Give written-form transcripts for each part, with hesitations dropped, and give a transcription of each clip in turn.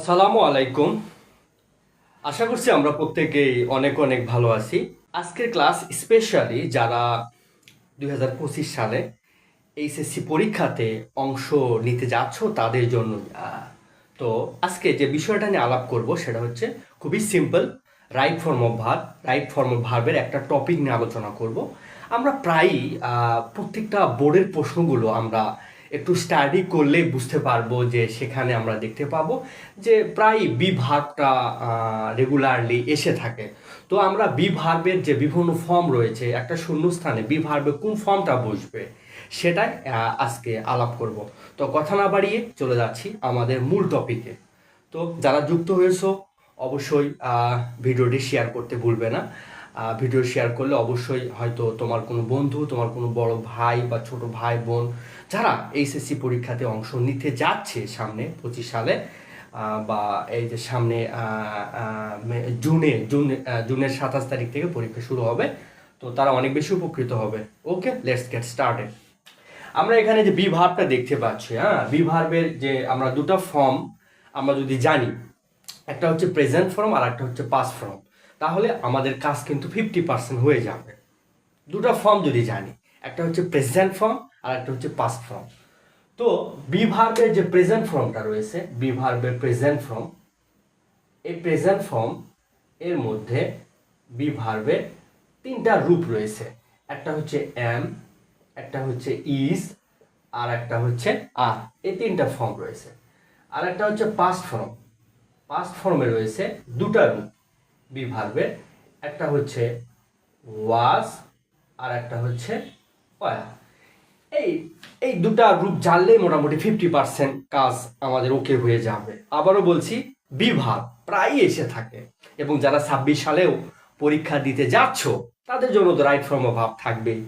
আসসালামু আলাইকুম। আশা করছি আমরা প্রত্যেকেই অনেক অনেক ভালো আছি। আজকের ক্লাস স্পেশালি যারা 2025 সালে এইচএসসি পরীক্ষাতে অংশ নিতে যাচ্ছ তাদের জন্য। তো আজকে যে বিষয়টা নিয়ে আলাপ করব সেটা হচ্ছে খুবই simple, right form of verb. Right form of ভার্বের একটা টপিক নিয়ে আলোচনা করব। আমরা প্রায়ই প্রত্যেকটা বোর্ডের প্রশ্নগুলো আমরা একটু স্টাডি করলে বুঝতে পারবো যে সেখানে আমরা দেখতে পাবো যে প্রায় বি ভার্বটা রেগুলারলি এসে থাকে। তো আমরা বি ভার্বের যে বিভিন্ন ফর্ম রয়েছে, একটা শূন্যস্থানে বি ভার্বে কোন ফর্মটা বসবে সেটাই আজকে আলাপ করব। তো কথা না বাড়িয়ে চলে যাচ্ছি আমাদের মূল টপিকে। তো যারা যুক্ত হয়েছো অবশ্যই ভিডিওটি শেয়ার করতে ভুলবে না। ভিডিও শেয়ার করলে অবশ্যই হয়তো তোমার কোনো বন্ধু, তোমার কোনো বড় ভাই বা ছোট ভাই বোন যারা এইচএসসি পরীক্ষাতে অংশ নিতে যাচ্ছে সামনে 25 সালে, বা এই যে সামনে জুনের 27 তারিখ থেকে পরীক্ষা শুরু হবে, তো তারা অনেক বেশি উপকৃত হবে। ওকে, লেটস গেট স্টার্টেড। আমরা এখানে যে বি ভার্বটা দেখতে পাচ্ছি, বি ভার্বের যে আমরা দুটো ফর্ম আমরা যদি জানি, একটা হচ্ছে প্রেজেন্ট ফর্ম আর একটা হচ্ছে পাস্ট ফর্ম, তাহলে আমাদের কাজ কিন্তু 50% হয়ে যাবে। দুটো ফর্ম যদি জানি, একটা হচ্ছে প্রেজেন্ট ফর্ম আর একটা হচ্ছে পাস্ট ফর্ম। তো বি ভার্বের যে প্রেজেন্ট ফর্মটা রয়েছে, বি ভার্বের প্রেজেন্ট ফর্ম, এই প্রেজেন্ট ফর্ম এর মধ্যে বি ভার্বের তিনটা রূপ রয়েছে। একটা হচ্ছে এম, একটা হচ্ছে ইজ, আর একটা হচ্ছে আর। এই তিনটা ফর্ম রয়েছে। আর একটা হচ্ছে পাস্ট ফর্ম। পাস্ট ফর্মে রয়েছে দুটা রূপ বি ভার্বের, একটা হচ্ছে ওয়াজ আর একটা হচ্ছে ওয়ার। এই এই দুটা রূপ জানলেই মোটামুটি 50% কাজ আমাদের ওকে হয়ে যাবে। আবারও বলছি, বি ভার্ব প্রায়ই এসে থাকে, এবং যারা 26 সালেও পরীক্ষা দিতে যাচ্ছ তাদের জন্য তো রাইট ফর্ম অফ ভার্ব থাকবেই।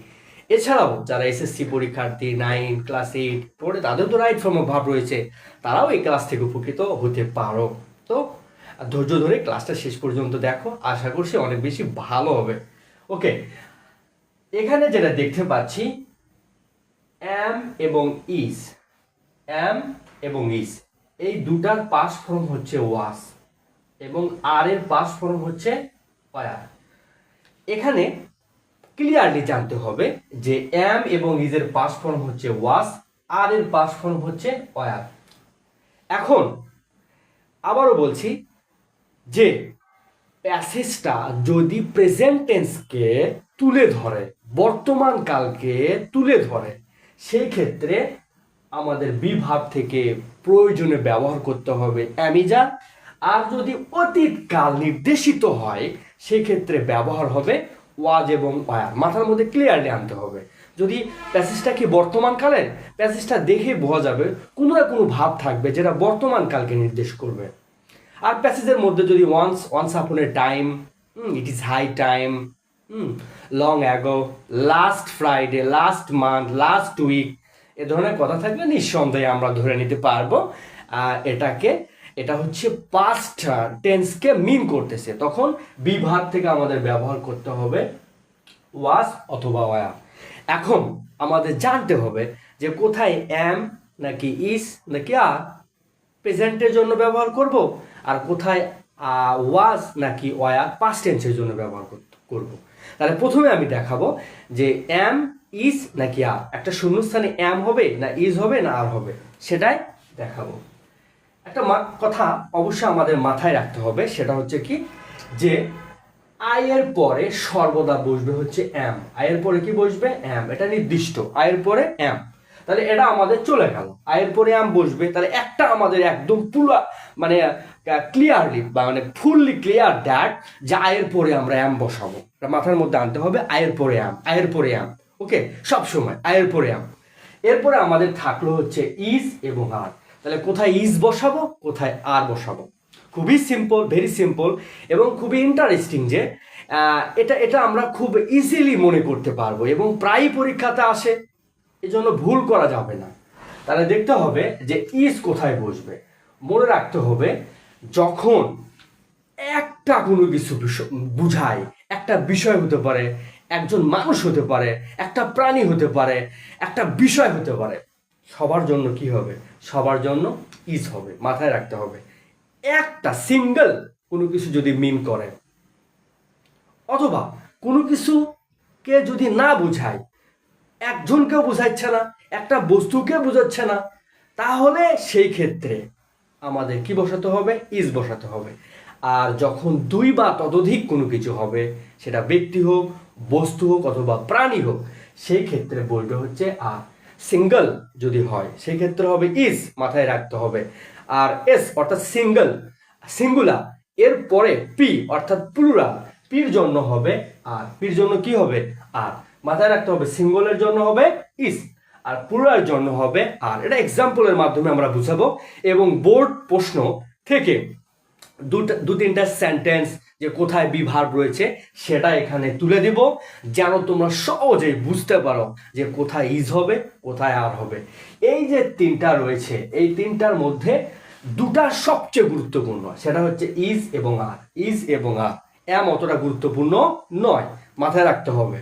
এছাড়াও যারা এসএসসি পরীক্ষার্থী 9 ক্লাস 8 পড়ে, তাদের তো রাইট ফর্ম অফ ভার্ব রয়েছে, তারাও এই ক্লাস থেকে উপকৃত হতে পারো। তো ধৈর্য ধরে ক্লাসটা শেষ পর্যন্ত দেখো, আশা করছি অনেক বেশি ভালো হবে। ওকে, এখানে যেটা দেখতে পাচ্ছি, এম এবং ইজ, এম এবং ইজ এই দুটার পাস্ট ফর্ম হচ্ছে ওয়াস, এবং আর এর পাস্ট ফর্ম হচ্ছে ওয়ার। এখানে ক্লিয়ারলি জানতে হবে যে এম এবং ইজ এর পাস্ট ফর্ম হচ্ছে ওয়াস, আর এর পাস্ট ফর্ম হচ্ছে ওয়ার। এখন আবারও বলছি যে প্যাসেজটা যদি প্রেজেন্ট টেন্সকে তুলে ধরে, বর্তমান কালকে তুলে ধরে, সেই ক্ষেত্রে আমাদের বি ভার্ব থেকে প্রয়োজনে ব্যবহার করতে হবে অ্যামিজার। আর যদি অতীত কাল নির্দেশিত হয় সেই ক্ষেত্রে ব্যবহার হবে ওয়াজ এবং ওয়ার। মাথার মধ্যে ক্লিয়ারলি আনতে হবে। যদি প্যাসেজটা কি বর্তমান কালের, প্যাসেজটা দেখে বোঝা যাবে কোনো না কোনো ভাব থাকবে যেটা বর্তমান কালকে নির্দেশ করবে। আর প্যাসেজের মধ্যে যদি once upon a time, it is high time, long ago, last Friday, last month, last week, এ ধরনের কথা থাকলে নিঃসন্দেহে আমরা ধরে নিতে পারবো এটা হচ্ছে পাস্ট টেন্সকে মিন করতেছে। তখন বি ভার্ব থেকে আমাদের ব্যবহার করতে হবে ওয়াজ অথবা ওয়ার। এখন আমাদের জানতে হবে যে কোথায় এম নাকি ইজ নাকি আর প্রেজেন্টের জন্য ব্যবহার করব, আর কোথায় ওয়াজ নাকি ওয়ার পাস্ট টেন্সের জন্য ব্যবহার করব। তাহলে প্রথমে আমি দেখাবো যে এম ইজ নাকি আর, একটা শূন্যস্থানে এম হবে না ইজ হবে না আর হবে, সেটাই দেখাবো। একটা কথা অবশ্যই আমাদের মাথায় রাখতে হবে, সেটা হচ্ছে কি যে আই এর পরে সর্বদা বসবে হচ্ছে এম। আই এর পরে কি বসবে? এম। এটা নির্দিষ্ট, আই এর পরে এম। তাহলে এটা আমাদের চলে গেল, আয়ের পরে এম বসবে। তাহলে একটা আমাদের একদম পুরো মানে ক্লিয়ারলি বা মানে ফুললি ক্লিয়ার দ্যাট যে আয়ের পরে আমরা এম বসাবো। এটা মাথার মধ্যে আনতে হবে, আয়ের পরে এম, আয়ের পরে এম। ওকে, সব সময় আয়ের পরে এম। এরপরে আমাদের থাকলো হচ্ছে ইজ এবং আর। তাহলে কোথায় ইজ বসাবো, কোথায় আর বসাবো? খুবই সিম্পল, ভেরি সিম্পল, এবং খুবই ইন্টারেস্টিং যে এটা আমরা খুব ইজিলি মনে করতে পারবো এবং প্রায় পরীক্ষাতে আসে, এজন্য ভুল করা যাবে না। তাহলে দেখতে হবে যে ইজ কোথায় বসবে। মনে রাখতে হবে যখন একটা কোনো কিছু বুঝায়, একটা বিষয় হতে পারে, একজন মানুষ হতে পারে, একটা প্রাণী হতে পারে, একটা বিষয় হতে পারে, সবার জন্য কি হবে? সবার জন্য ইজ হবে, মাথায় রাখতে হবে। একটা সিঙ্গেল কোনো কিছু যদি মিন করে, অথবা কোনো কিছুকে যদি না বুঝায়, একজনকেও বোঝাচ্ছে না, একটা বস্তুকে বোঝাচ্ছে না, তাহলে সেই ক্ষেত্রে আমাদের কি বসাতে হবে? ইজ বসাতে হবে। আর যখন দুই বা ততোধিক কোনো কিছু হবে, সেটা ব্যক্তি হোক, বস্তু হোক অথবা প্রাণী হোক, সেই ক্ষেত্রে বলবে হচ্ছে আর। সিঙ্গেল যদি হয় সেই ক্ষেত্রে হবে ইজ, মাথায় রাখতে হবে। আর এস অর্থাৎ সিঙ্গেল, সিঙ্গুলার, এর পরে পি অর্থাৎ প্লুরাল, পির জন্য হবে আর। পির জন্য কি হবে? আর। মাথায় রাখতে হবে সিঙ্গলের জন্য হবে ইজ আর প্লুরালের জন্য হবে আর। এটা এক্সাম্পলের মাধ্যমে আমরা বুঝাবো এবং বোর্ড প্রশ্ন থেকে দু তিনটা সেন্টেন্স যে কোথায় বি ভার্ব রয়েছে সেটা এখানে তুলে দিব, যেন তোমরা সহজেই বুঝতে পারো যে কোথায় ইজ হবে, কোথায় আর হবে। এই যে তিনটা রয়েছে, এই তিনটার মধ্যে দুটা সবচেয়ে গুরুত্বপূর্ণ, সেটা হচ্ছে ইজ এবং আর। ইজ এবং আর এম অতটা গুরুত্বপূর্ণ নয়, মাথায় রাখতে হবে।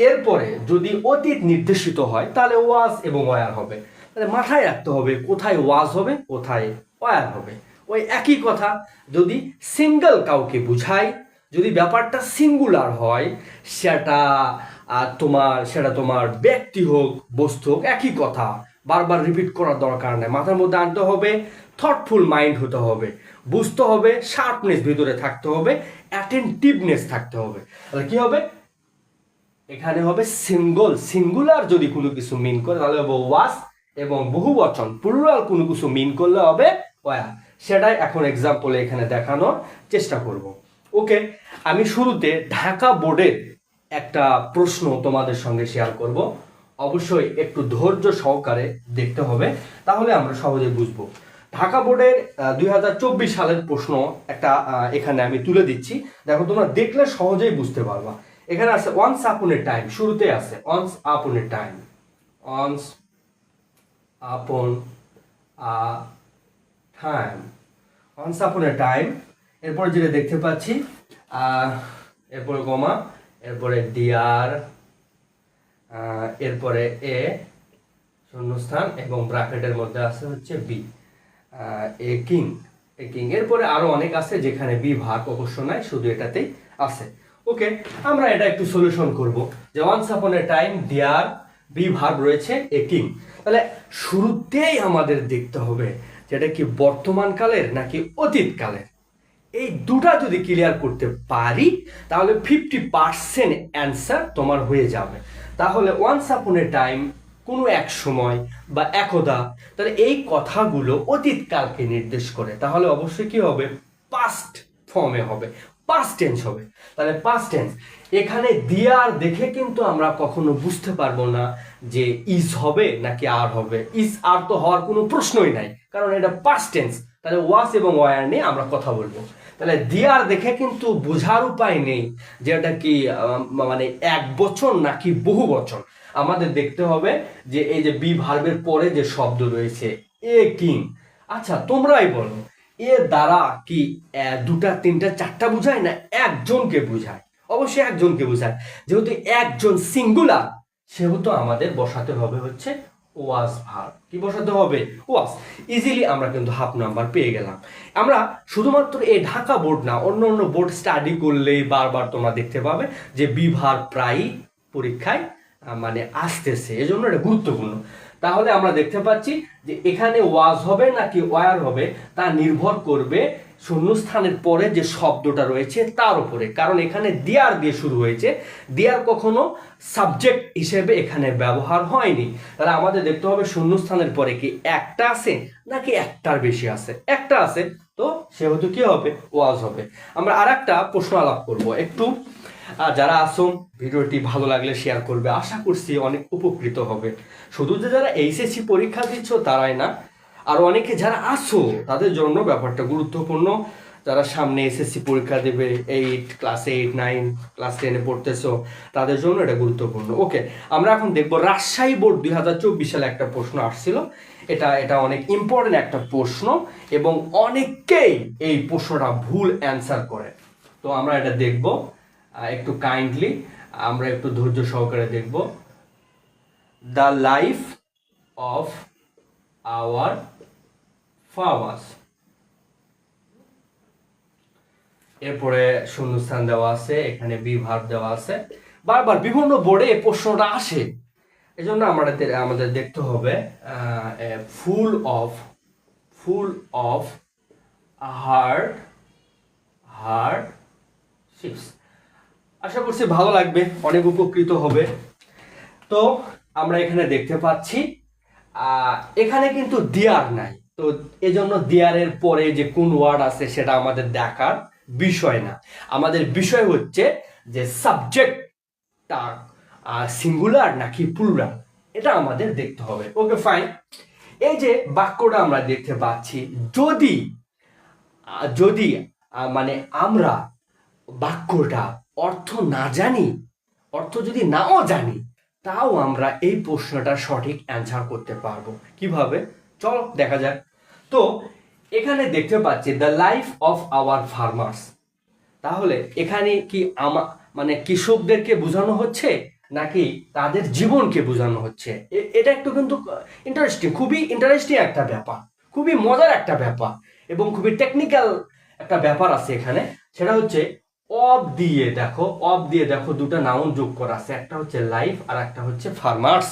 এরপরে যদি অতীত নির্দেশিত হয় তাহলে ওয়াজ এবং ওয়ার হবে। তাহলে মাথায় রাখতে হবে কোথায় ওয়াজ হবে, কোথায় ওয়ার হবে। ওই একই কথা, যদি সিঙ্গেল কাউকে বুঝায়, যদি ব্যাপারটা সিঙ্গুলার হয়, সেটা তোমার ব্যক্তি হোক, বস্তু হোক, একই কথা, বারবার রিপিট করার দরকার নেই। মাথার মধ্যে আনতে হবে, থটফুল মাইন্ড হতে হবে, বুঝতে হবে, শার্পনেস ভিতরে থাকতে হবে, অ্যাটেন্টিভনেস থাকতে হবে। তাহলে কি হবে? এখানে হবে সিঙ্গুলার যদি কোনো কিছু মিন করে তাহলে হবে ওয়াজ, এবং বহু বচন প্লুরাল কোনো কিছু মিন করলে হবে ওয়ার। সেটাই এখন এক্সাম্পলে এখানে দেখানোর চেষ্টা করব। ওকে, আমি শুরুতে ঢাকা বোর্ডের একটা প্রশ্ন তোমাদের সঙ্গে শেয়ার করব। অবশ্যই একটু ধৈর্য সহকারে দেখতে হবে, তাহলে আমরা সহজে বুঝবো। ঢাকা বোর্ডের 2024 সালের প্রশ্ন একটা এখানে আমি তুলে দিচ্ছি, দেখো তোমরা দেখলে সহজেই বুঝতে পারবা। এখানে আছে ওয়ান্স আপন এ টাইম, শুরুতে আছে once upon a time, once upon a time, once upon a time. এরপরে যেটা দেখতে পাচ্ছি এরপরে কমা, এরপরে ডিয়ার, এরপরে এ শূন্যস্থান এবং ব্র্যাকেটের মধ্যে আছে হচ্ছে B, A king, A king. এরপরে আরো অনেক আছে যেখানে বি ভাগ অবশ্য নাই, শুধু এটাতেই আছে। ওকে, আমরা এটা একটু সলিউশন করব যে once upon a time there B ভাগ রয়েছে এ কিং। তাহলে শুরুতেই আমাদের দেখতে হবে যেটা কি বর্তমান কালের নাকি অতীত কালের। এই দুটা যদি ক্লিয়ার করতে পারি তাহলে 50% অ্যান্সার তোমার হয়ে যাবে। তাহলে ওয়ান্স আপন এ টাইম কোনো এক সময় বা একদা, তাহলে এই কথাগুলো অতীত কালকে নির্দেশ করে, তাহলে অবশ্যই কি হবে? পাস্ট ফর্মে হবে, পাস্ট টেন্স হবে। তাহলে পাস্ট টেন্স, এখানে দিয়ার দেখে কিন্তু আমরা কখনো বুঝতে পারবো না যে ইজ হবে নাকি আর হবে। ইজ আর তো হওয়ার কোনো প্রশ্নই নাই, কারণ এটা পাস্ট টেন্স। তাহলে ওয়াস এবং ওয়ার নিয়ে আমরা কথা বলবো। তাহলে দিয়ার দেখে কিন্তু বোঝার উপায় নেই যে এটা কি মানে এক বচন নাকি বহু বচন। আমাদের দেখতে হবে যে এই যে বি ভার্বের পরে যে শব্দ রয়েছে এ কিং। আচ্ছা তোমরাই বলো, এ দ্বারা কি দুটা তিনটা চারটা বোঝায় না একজনকে বোঝায়? অবশ্যই একজনকে বোঝায়। যেহেতু একজন সিঙ্গুলার, সেহেতু আমাদের বসাতে হবে হচ্ছে ওয়াজ ভার্ব। কি বসাতে হবে? ওয়াজ। ইজিলি আমরা কিন্তু হাফ নাম্বার পেয়ে গেলাম। আমরা শুধুমাত্র এই ঢাকা বোর্ড না, অন্য অন্য বোর্ড স্টাডি করলেই বারবার তোমরা দেখতে পাবে যে বি ভার্ব প্রায়ই পরীক্ষায় মানে আসতেছে, এজন্য এটা গুরুত্বপূর্ণ। তাহলে আমরা দেখতে পাচ্ছি যে এখানে ওয়াজ হবে নাকি ওয়ার হবে তা নির্ভর করবে শূন্যস্থানের পরে যে শব্দটা রয়েছে তার উপরে, কারণ এখানে দিয়ার দিয়ে শুরু হয়েছে। দিয়ার কখনো সাবজেক্ট হিসেবে এখানে ব্যবহার হয়নি। তাহলে আমাদের দেখতে হবে শূন্যস্থানের পরে কি একটা আছে নাকি একটার বেশি আছে। একটা আছে, তো সেহেতু কি হবে? ওয়াজ হবে। আমরা আর একটা প্রশ্ন আলাপ করবো একটু। যারা আসো ভিডিওটি ভালো লাগলে শেয়ার করবে, আশা করছি অনেক উপকৃত হবে। শুধু যে যারা এইচএসসি পরীক্ষা দিচ্ছ তারাই না, আর অনেকে যারা আসো তাদের জন্য ব্যাপারটা গুরুত্বপূর্ণ। যারা সামনে এসএসসি পরীক্ষা দেবে, ক্লাস 8, 9, ক্লাস 10-এ পড়তেছো, তাদের জন্য এটা গুরুত্বপূর্ণ। ওকে, আমরা এখন দেখবো রাজশাহী বোর্ড 2024 সালে একটা প্রশ্ন আসছিল। এটা অনেক ইম্পর্টেন্ট একটা প্রশ্ন এবং অনেকেই এই প্রশ্নটা ভুল অ্যান্সার করে। তো আমরা এটা দেখবো একটু কাইন্ডলি, আমরা একটু ধৈর্য সহকারে দেখব। The life of our farmers, এরপরে শূন্যস্থান দেওয়া আছে, এখানে বি ভার্ব দেওয়া আছে। বারবার বিভিন্ন বোর্ডে এই প্রশ্নটা আসে, এই জন্য আমাদের দেখতে হবে ফুল অফ হার্ড শিপস। আশা করছি ভালো লাগবে, অনেক উপকৃত হবে। তো আমরা এখানে দেখতে পাচ্ছি এখানে কিন্তু দেয়ার নাই, তো এজন্য দেয়ারের পরে যে কোন ওয়ার্ড আছে সেটা আমাদের দেখার বিষয় না। আমাদের বিষয় হচ্ছে যে সাবজেক্টটা সিঙ্গুলার নাকি প্লুরাল, এটা আমাদের দেখতে হবে। Okay fine. এই যে বাক্যটা আমরা দেখতে পাচ্ছি, যদি যদি মানে আমরা বাক্যটা অর্থ না জানি, অর্থ যদি নাও জানি, তাও আমরা এই প্রশ্নটার সঠিক অ্যান্সার করতে পারবো। কিভাবে? চলো দেখা যাক। তো এখানে দেখতে পাচ্ছি the life of our farmers. তাহলে এখানে কি মানে কৃষকদেরকে বোঝানো হচ্ছে নাকি তাদের জীবনকে বোঝানো হচ্ছে? এটা একটু কিন্তু ইন্টারেস্টিং, খুবই ইন্টারেস্টিং একটা ব্যাপার, খুবই মজার একটা ব্যাপার, এবং খুবই টেকনিক্যাল একটা ব্যাপার আছে এখানে। সেটা হচ্ছে অফ দিয়ে দেখো দুটো নাউন যোগ করা আছে, একটা হচ্ছে লাইফ আর একটা হচ্ছে ফার্মার্স।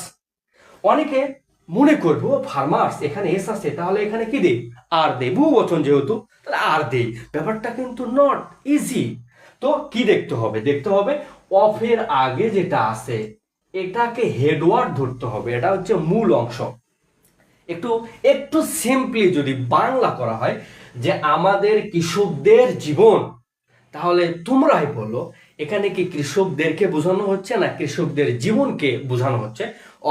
অনেকে মনে করবো ফার্মার্স, এখানে এস আছে, তাহলে এখানে কি দেই? আর দেই, বহু বচন যেহেতু, তাহলে আর দেই। ব্যাপারটা কিন্তু নট ইজি। তো কি দেখতে হবে? দেখতে হবে অফের আগে যেটা আছে এটাকে হেডওয়ার্ড ধরতে হবে, এটা হচ্ছে মূল অংশ। একটু একটু সিম্পলি যদি বাংলা করা হয় যে আমাদের কৃষকদের জীবন, তাহলে তোমরাই বলো এখানে কি কৃষকদেরকে বোঝানো হচ্ছে না কৃষকদের জীবনকে বোঝানো হচ্ছে?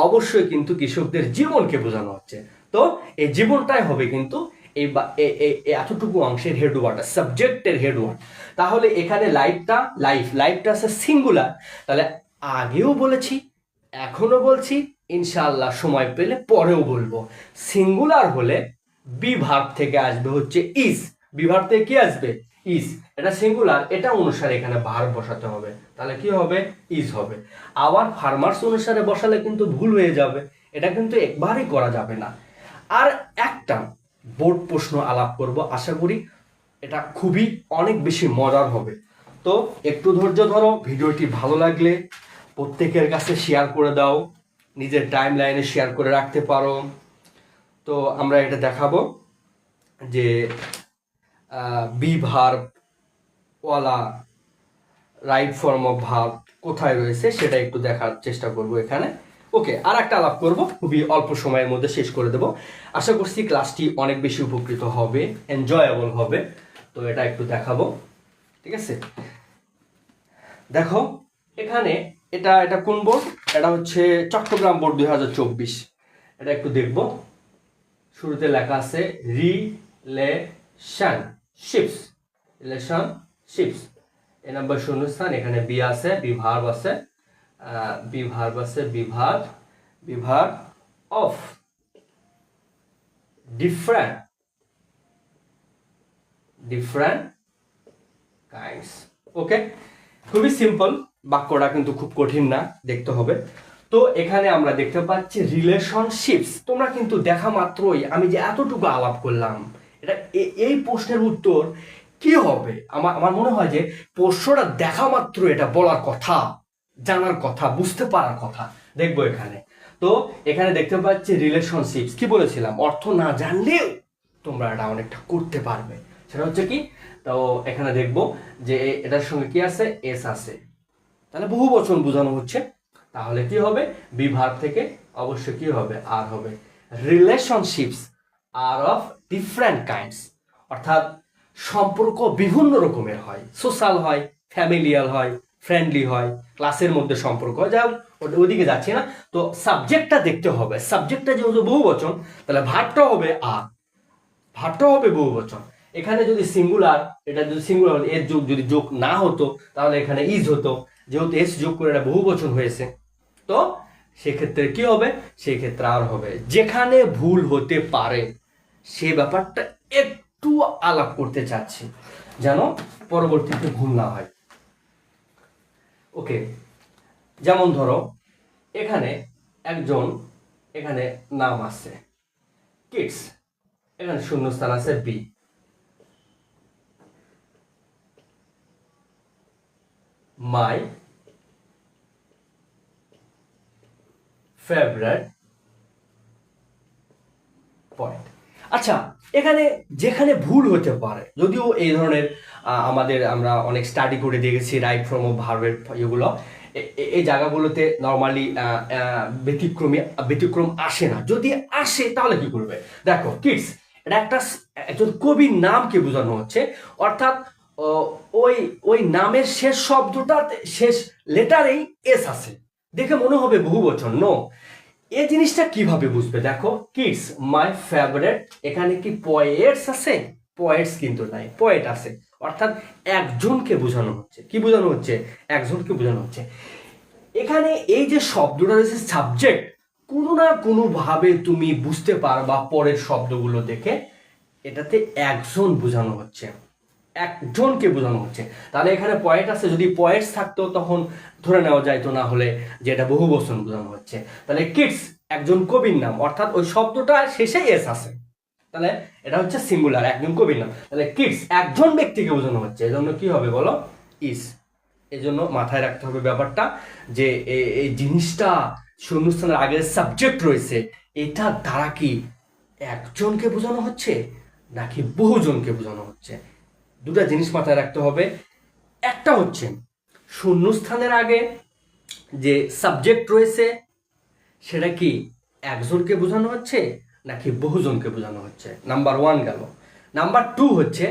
অবশ্যই কিন্তু কৃষকদের জীবনকে বোঝানো হচ্ছে। তো এই জীবনটাই হবে কিন্তু এই এতটুকু অংশের হেডওয়ার্ড, সাবজেক্টের হেডওয়ার্ড। তাহলে এখানে লাইফটা আছে সিঙ্গুলার, তাহলে আগেও বলেছি, এখনো বলছি, ইনশাআল্লাহ সময় পেলে পরেও বলবো, সিঙ্গুলার হলে বি ভার্ব থেকে আসবে হচ্ছে ইজ। বি ভার্ব থেকে কি আসবে? ইজ। এটা সিঙ্গুলার, এটা অনুসারে এখানে ভার্ব বসাতে হবে, তাহলে কি হবে? ইজ হবে। আবার ফার্মার্স অনুসারে বসালে কিন্তু ভুল হয়ে যাবে, এটা কিন্তু একবারই করা যাবে না। আর একটা বোর্ড প্রশ্ন আলাপ করব, আশা করি এটা খুবই অনেক বেশি মজার হবে। তো একটু ধৈর্য ধরো, ভিডিওটি ভালো লাগলে প্রত্যেকের কাছে শেয়ার করে দাও, নিজের টাইম লাইনে শেয়ার করে রাখতে পারো। তো আমরা এটা দেখাবো যে বি ভার্ব ওয়ালা রাইট ফর্ম অফ ভার্ব কোথায় রয়েছে সেটা একটু দেখার চেষ্টা করব এখানে। ওকে, আর একটা আলাপ করব, খুবই অল্প সময়ের মধ্যে শেষ করে দেব। আশা করছি ক্লাসটি অনেক বেশি উপকৃত হবে, এনজয়েবল হবে। তো এটা একটু দেখাবো, ঠিক আছে? দেখো এখানে এটা এটা কোন বোর্ড? এটা হচ্ছে চট্টগ্রাম বোর্ড 2024। এটা একটু দেখব। শুরুতে লেখা আছে রিলেশনশিপস, রিলেশনশিপস। এ নাম্বার শূন্যস্থান, এখানে বি আছে, বি ভার্ব আছে, be verb of different kinds. Okay, খুবই সিম্পল, বাক্যটা কিন্তু খুব কঠিন না, দেখতে হবে। তো এখানে আমরা দেখতে পাচ্ছি রিলেশনশিপস। তোমরা কিন্তু দেখা মাত্রই আমি যে এতটুকু আলাপ করলাম, এটা এই প্রশ্নের উত্তর কি হবে? আমার মনে হয় যে প্রশ্নটা দেখা মাত্র এটা বলার কথা, জানার কথা, বুঝতে পারার কথা। দেখবো এখানে। তো এখানে দেখতে পাচ্ছি রিলেশনশিপস, কি বলেছিলাম? অর্থ না জানলেও তোমরা এটা অনেকটা করতে পারবে। সেটা হচ্ছে কি? তো এখানে দেখবো যে এটার সঙ্গে কি আছে? এস আছে, তাহলে বহু বচন বোঝানো হচ্ছে। তাহলে কি হবে? বি ভার্ব থেকে অবশ্যই কি হবে? আর হবে। Relationships are of different kinds, অর্থাৎ সম্পর্ক বিভিন্ন রকমের হয়, সোশ্যাল হয়, ফ্যামিলিয়াল হয়, ফ্রেন্ডলি হয়, ক্লাসের মধ্যে সম্পর্ক হয়, যা ওদিকে যাচ্ছি না। তো সাবজেক্টটা দেখতে হবে, সাবজেক্টটা যেহেতু বহু বচন, তাহলে ভার্বটা হবে আর, ভাবটা হবে বহু বচন। এখানে যদি সিঙ্গুলার, এটা যদি সিঙ্গুলার এর যোগ যদি যোগ না হতো তাহলে এখানে ইজ হতো, যেহেতু এস যোগ করে এটা বহু বচন হয়েছে। তো সেক্ষেত্রে কি হবে? সেক্ষেত্রে আর হবে। যেখানে ভুল হতে পারে সে ব্যাপারটা একটু আলাপ করতে চাচ্ছি, যেন পরবর্তীতে ভুল না হয়। ওকে, যেমন ধরো এখানে একজন, এখানে নাম আছে কিডস, এখানে শূন্যস্থান আছে বি। My favourite point. আচ্ছা, এখানে যেখানে ভুল হতে পারে, যদিও এই ধরনের আমাদের আমরা অনেক স্টাডি করে দেখেছি রাইট ফর্ম অফ ভার্বের এগুলো, এই জায়গাগুলোতে নর্মালি ব্যতিক্রম আসে না। যদি আসে তাহলে কি করবে? দেখো কিডস, এটা একজন কবির নামকে বোঝানো হচ্ছে, অর্থাৎ ওই ওই নামের শেষ শব্দটাতে শেষ লেটারেই এস আছে, দেখে মনে হবে বহু বচন। নো, এই জিনিসটা কিভাবে বুঝবে? দেখো কিডস, মাই ফেভারিট, এখানে কি পয়েটস আছে? পয়েটস কিন্তু নাই, পয়েট আছে, অর্থাৎ একজনকে বোঝানো হচ্ছে। কি বোঝানো হচ্ছে? একজনকে বোঝানো হচ্ছে। এখানে এই যে শব্দটা রয়েছে সাবজেক্ট, কোনো না কোনো ভাবে তুমি বুঝতে পারবা পরের শব্দগুলো দেখে এটাতে একজন বোঝানো হচ্ছে, একজনকে বোঝানো হচ্ছে। তাহলে এখানে পয়েট আছে, যদি পয়েটস থাকতো তখন ধরে নেওয়া যাইতো না হলে যে এটা বহু বচন বোঝানো হচ্ছে। তাহলে কিডস একজন কবির নাম, অর্থাৎ ওই শব্দটা শেষে এস আছে, তাহলে এটা হচ্ছে সিঙ্গুলার, একজন কবির নাম। তাহলে কিডস একজন ব্যক্তিকে বোঝানো হচ্ছে, এজন্য কি হবে বলো? ইস। এজন্য মাথায় রাখতে হবে ব্যাপারটা যে এই জিনিসটা শূন্যস্থানের আগে সাবজেক্ট রয়েছে, এটা দ্বারা কি একজনকে বোঝানো হচ্ছে নাকি বহুজনকে বোঝানো হচ্ছে? দুটা জিনিস মাথায় রাখতে হবে। একটা হচ্ছে শূন্যস্থানের আগে যে সাবজেক্ট রয়েছে সেটা কি একজনকে বোঝানো হচ্ছে নাকি বহুজনকে বোঝানো হচ্ছে, নাম্বার ওয়ান গেল। নাম্বার টু হচ্ছে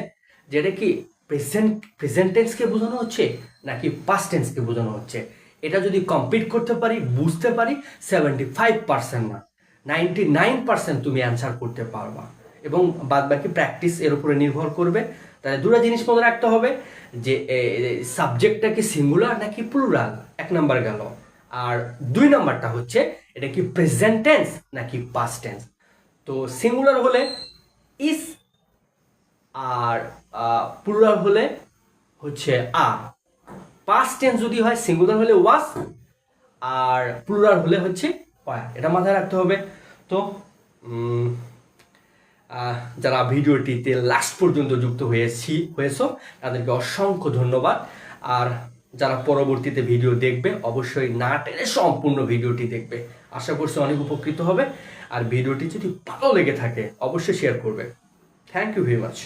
যেটা কি প্রেজেন্ট টেন্সকে বোঝানো হচ্ছে নাকি পাস্ট টেন্সকে বোঝানো হচ্ছে। এটা যদি কমপ্লিট করতে পারি, বুঝতে পারি, 75% না 99% তুমি অ্যান্সার করতে পারবা, এবং বাদ বাকি প্র্যাকটিস এর উপরে নির্ভর করবে। তাহলে দুটো জিনিস মনে রাখতে হবে যে সাবজেক্টটা কি সিঙ্গুলার নাকি প্লুরাল, এক নাম্বার গেল। আর দুই নাম্বারটা হচ্ছে এটা কি প্রেজেন্ট টেন্স নাকি পাস্ট টেন্স। তো সিঙ্গুলার হলে ইস, আর প্লুরাল হলে হচ্ছে আর। পাস্ট টেন্স যদি হয় সিঙ্গুলার হলে ওয়াজ, আর প্লুরাল হলে হচ্ছে ওয়ার। এটা মাথায় রাখতে হবে। তো যারা ভিডিওটিতে লাস্ট পর্যন্ত যুক্ত হয়েছো তাদেরকে অসংখ্য ধন্যবাদ। আর যারা পরবর্তীতে ভিডিও দেখবে অবশ্যই না টেনে সম্পূর্ণ ভিডিওটি দেখবে, আশা করছি অনেক উপকৃত হবে। আর ভিডিওটি যদি ভালো লেগে থাকে অবশ্যই শেয়ার করবে। Thank you very much.